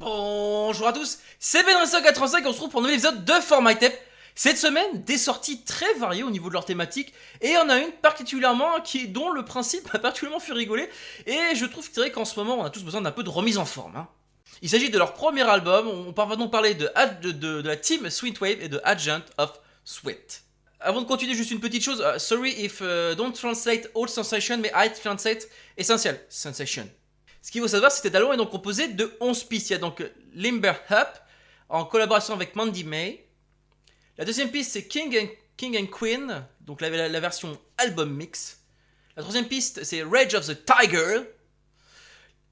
Bonjour à tous, c'est Ben985 et on se retrouve pour un nouvel épisode de For My Tape. Cette semaine, des sorties très variées au niveau de leur thématique, et il y en a une particulièrement dont le principe m'a particulièrement fait rigoler, et je trouve que c'est vrai qu'en ce moment on a tous besoin d'un peu de remise en forme. Il s'agit de leur premier album, on va donc parler de la team Sweetwave et de Agent of Sweat. Avant de continuer, juste une petite chose, sorry if don't translate all sensation, mais I translate essential sensation. Ce qu'il faut savoir, c'est que cet album est donc composé de 11 pistes. Il y a donc Limber Up en collaboration avec Mandy May. La deuxième piste, c'est King and Queen, donc la version album mix. La troisième piste, c'est Rage of the Tiger. La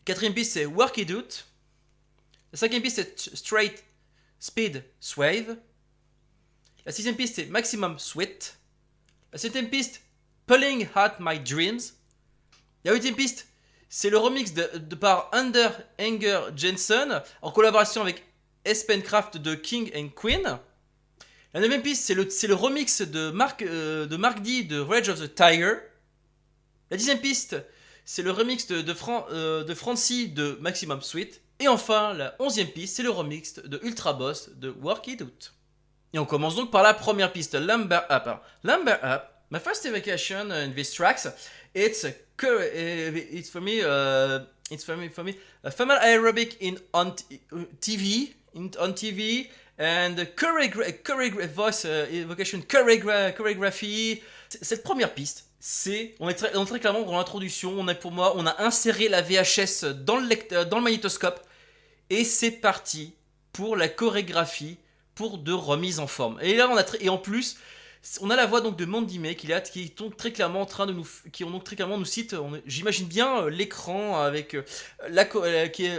quatrième piste, c'est Work It Out. La cinquième piste, c'est Straight Speed Swave. La sixième piste, c'est Maximum Sweat. La septième piste, Pulling At My Dreams. La huitième piste, c'est le remix par Under Anger Jensen en collaboration avec Espencraft de King and Queen. La neuvième piste, c'est le remix de Mark D de Rage of the Tiger. La dixième piste, c'est le remix de Francie de Maximum Sweet. Et enfin, la onzième piste, c'est le remix de Ultra Boss de Work It Out. Et on commence donc par la première piste, Limber Up. Limber Up, my first vacation in these tracks, it's for me a family aerobic on TV and choreography. Cette première piste, on est très clairement dans l'introduction. On a inséré la VHS dans le magnétoscope et c'est parti pour la chorégraphie pour de remise en forme. Et là et en plus on a la voix donc de Mandy May qui est donc très clairement en train de nous cite. J'imagine bien l'écran avec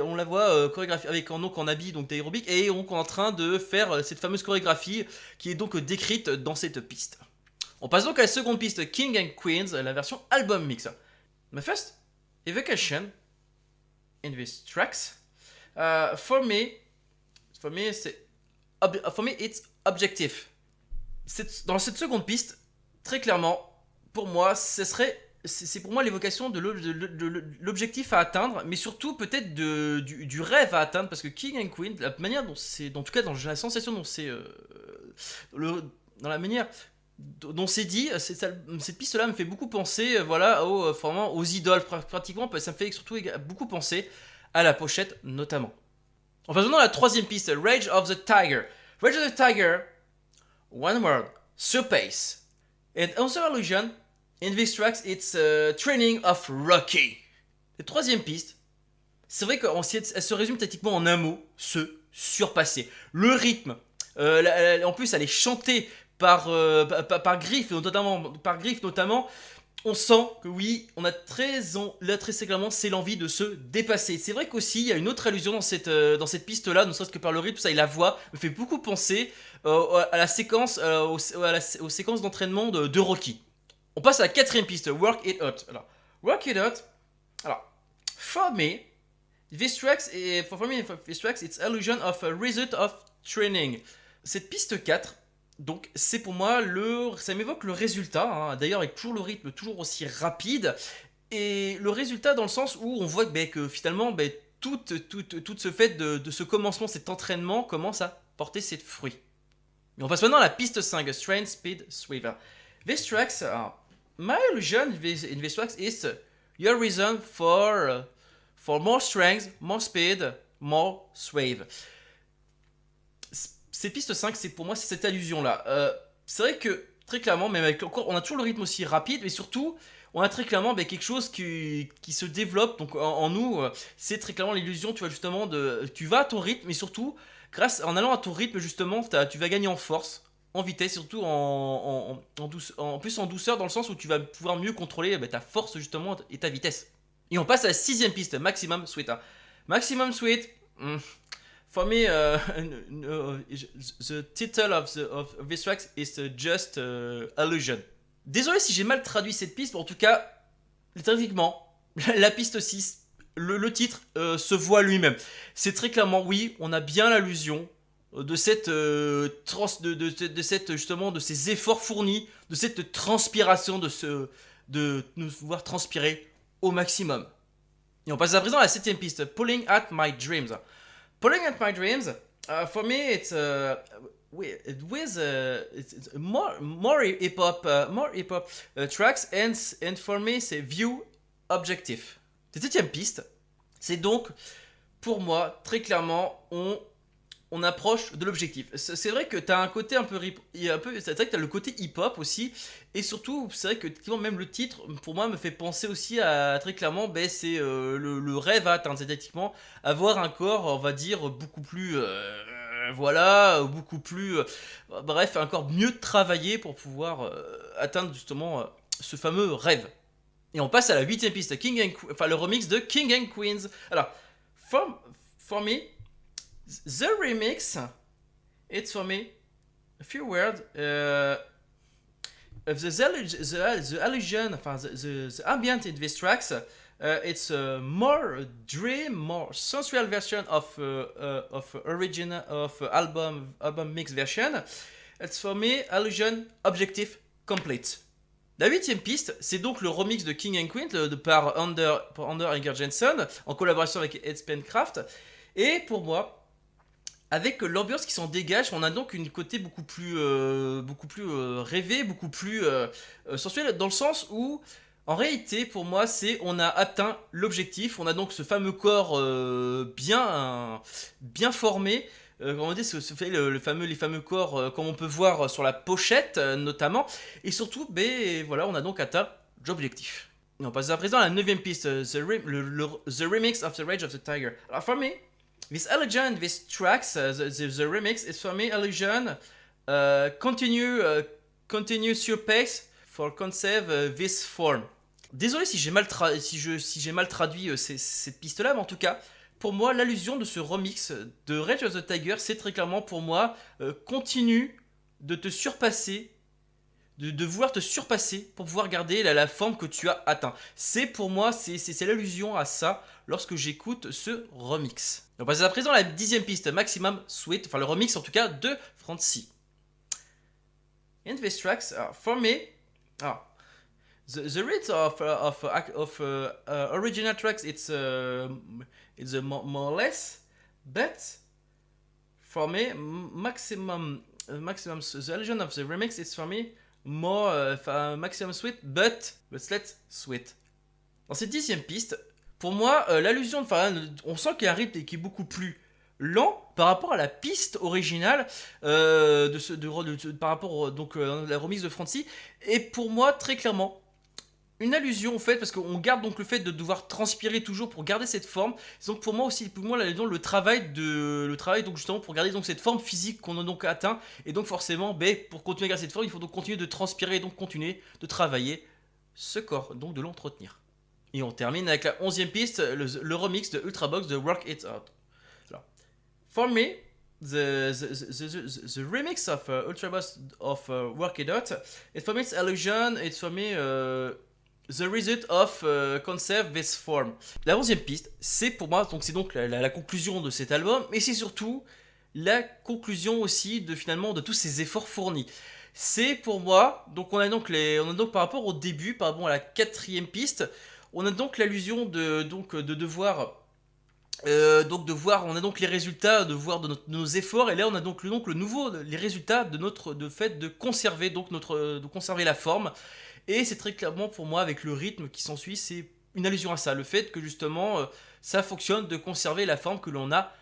on la voit chorégraphie avec donc en habit donc d'aérobic et donc on est en train de faire cette fameuse chorégraphie qui est donc décrite dans cette piste. On passe donc à la seconde piste, King and Queens, la version album mix. My first evocation in these tracks, for me it's objective. Dans cette seconde piste, très clairement, pour moi, c'est pour moi l'évocation de l'objectif à atteindre, mais surtout peut-être du rêve à atteindre, parce que King and Queen, la manière dont c'est, en tout cas dans la sensation dont c'est, dans la manière dont c'est dit, cette piste-là me fait beaucoup penser, voilà, aux idoles pratiquement, ça me fait surtout beaucoup penser à la pochette notamment. En faisant la troisième piste, Rage of the Tiger. Rage of the Tiger, one word, surpace. And also allusion, in these tracks, it's training of Rocky. La troisième piste, c'est vrai qu'elle se résume tactiquement en un mot, se surpasser. Le rythme, en plus elle est chantée par Griff notamment. On sent que oui, on a très clairement, c'est l'envie de se dépasser. C'est vrai qu'aussi, il y a une autre allusion dans cette piste-là, ne serait-ce que par le rythme, tout ça, et la voix me fait beaucoup penser à la séquence, aux séquences d'entraînement de Rocky. On passe à la quatrième piste, Work It Out. Alors, Work It Out, alors, for me, this tracks, it's illusion of a result of training. Cette piste 4, donc c'est pour moi ça m'évoque le résultat, d'ailleurs avec toujours le rythme toujours aussi rapide, et le résultat dans le sens où on voit que finalement tout ce fait de ce commencement, cet entraînement commence à porter ses fruits. Et on passe maintenant à la piste 5, Straight Speed Swaver. These tracks, my illusion in these tracks is your reason for more strength, more speed, more swave. Cette piste 5, c'est pour moi c'est cette allusion-là. C'est vrai que, très clairement, même on a toujours le rythme aussi rapide, mais surtout, on a très clairement quelque chose qui se développe donc en nous. C'est très clairement l'illusion, tu vois, justement, tu vas à ton rythme, mais surtout, en allant à ton rythme, justement, tu vas gagner en force, en vitesse, surtout en douceur, dans le sens où tu vas pouvoir mieux contrôler ta force, justement, et ta vitesse. Et on passe à la sixième piste, Maximum Sweet. Maximum Sweet... For me, the title of this track is just illusion. Désolé si j'ai mal traduit cette piste, mais en tout cas, techniquement, la piste 6, le titre se voit lui-même. C'est très clairement, oui, on a bien l'allusion de justement de ces efforts fournis, de cette transpiration, de nous voir transpirer au maximum. Et on passe à présent à la septième piste, Pulling at My Dreams. Pulling at My Dreams, for me, it's it's more hip hop tracks, and for me, c'est View Objective. Cette septième piste, c'est donc pour moi très clairement on approche de l'objectif. C'est vrai que t'as un côté un peu, c'est vrai que t'as le côté hip-hop aussi, et surtout c'est vrai que effectivement, même le titre pour moi me fait penser aussi à très clairement, ben, c'est le rêve à atteindre, c'est effectivement avoir un corps, on va dire beaucoup plus, voilà, beaucoup plus, bref, un corps mieux travaillé pour pouvoir atteindre justement ce fameux rêve. Et on passe à la huitième piste, enfin le remix de King and Queens. Alors, for me, the remix, it's for me a few words. The illusion, enfin the ambient in these tracks, it's a more dream, more sensual version of original of album mix version. It's for me illusion objective complete. La huitième piste, c'est donc le remix de King and Queen par Under Inger Jensen en collaboration avec Ed Spencraft. Et pour moi, avec l'ambiance qui s'en dégage, on a donc une côté beaucoup plus rêvé, beaucoup plus sensuel, dans le sens où, en réalité, pour moi, on a atteint l'objectif. On a donc ce fameux corps bien formé. Comme on dit, les fameux corps, comme on peut voir sur la pochette notamment, et surtout, ben voilà, on a donc atteint l'objectif. Et on passe à présent à la neuvième piste, the remix of the Rage of the Tiger. Alors, for me, this illusion, these tracks, the remix is for me illusion. Continue your pace for conserve this form. Désolé si j'ai mal traduit cette piste-là, mais en tout cas. Pour moi, l'allusion de ce remix de Rage of the Tiger, c'est très clairement pour moi, continue de te surpasser, de vouloir te surpasser pour pouvoir garder la forme que tu as atteint. C'est pour moi, c'est l'allusion à ça lorsque j'écoute ce remix. On passe à présent à la dixième piste, Maximum Sweet, enfin le remix en tout cas de Francie. In these tracks, for me, the rate of original tracks, it's more or less, but for me, maximum the illusion of the remix is for me more maximum sweet, but less sweet. Dans cette dixième piste, pour moi, l'allusion, on sent qu'il y a un rythme qui est beaucoup plus lent par rapport à la piste originale par rapport à la remix de Francie, et pour moi très clairement une allusion au fait, parce qu'on garde donc le fait de devoir transpirer toujours pour garder cette forme. Donc pour moi aussi, le travail donc justement pour garder donc cette forme physique qu'on a donc atteint, et donc forcément, pour continuer à garder cette forme, il faut donc continuer de transpirer et donc continuer de travailler ce corps, donc de l'entretenir. Et on termine avec la 11e piste, le remix de Ultrabox de Work It Out. Alors, for me, the remix of Ultrabox of Work It Out, it's for me it's illusion, it's for me the result of conserve this form. La 11e piste, c'est pour moi, donc c'est donc la conclusion de cet album, mais c'est surtout la conclusion aussi de tous ces efforts fournis. C'est pour moi, donc on a donc par rapport au début, par rapport à la 4e piste, on a donc l'allusion de voir, on a donc les résultats de nos efforts, et là on a donc le nouveau, les résultats de fait de conserver la forme. Et c'est très clairement pour moi, avec le rythme qui s'ensuit, c'est une allusion à ça. Le fait que justement, ça fonctionne de conserver la forme que l'on a,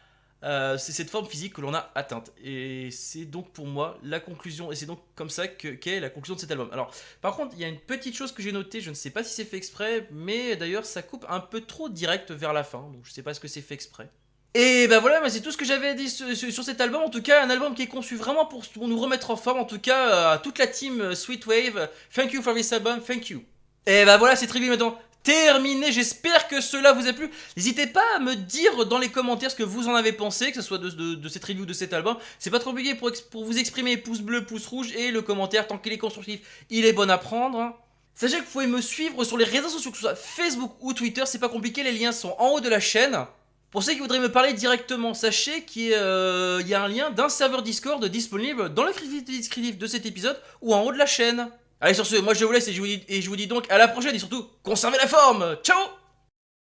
c'est cette forme physique que l'on a atteinte. Et c'est donc pour moi la conclusion, et c'est donc comme ça qu'est la conclusion de cet album. Alors, par contre, il y a une petite chose que j'ai notée, je ne sais pas si c'est fait exprès, mais d'ailleurs ça coupe un peu trop direct vers la fin, donc je ne sais pas ce que c'est fait exprès. Et bah voilà, c'est tout ce que j'avais à dire sur cet album. En tout cas, un album qui est conçu vraiment pour nous remettre en forme. En tout cas, à toute la team Sweet Wave, thank you for this album, thank you. Et bah voilà, c'est trivia maintenant terminé. J'espère que cela vous a plu. N'hésitez pas à me dire dans les commentaires ce que vous en avez pensé, que ce soit de cette review de cet album. C'est pas trop compliqué pour vous exprimer, pouce bleu, pouce rouge, et le commentaire, tant qu'il est constructif, il est bon à prendre. Sachez que vous pouvez me suivre sur les réseaux sociaux, que ce soit Facebook ou Twitter, c'est pas compliqué, les liens sont en haut de la chaîne. Pour ceux qui voudraient me parler directement, sachez qu'il y a un lien d'un serveur Discord disponible dans le descriptif de cet épisode ou en haut de la chaîne. Allez, sur ce, moi je vous laisse et je vous dis donc à la prochaine, et surtout, conservez la forme. Ciao!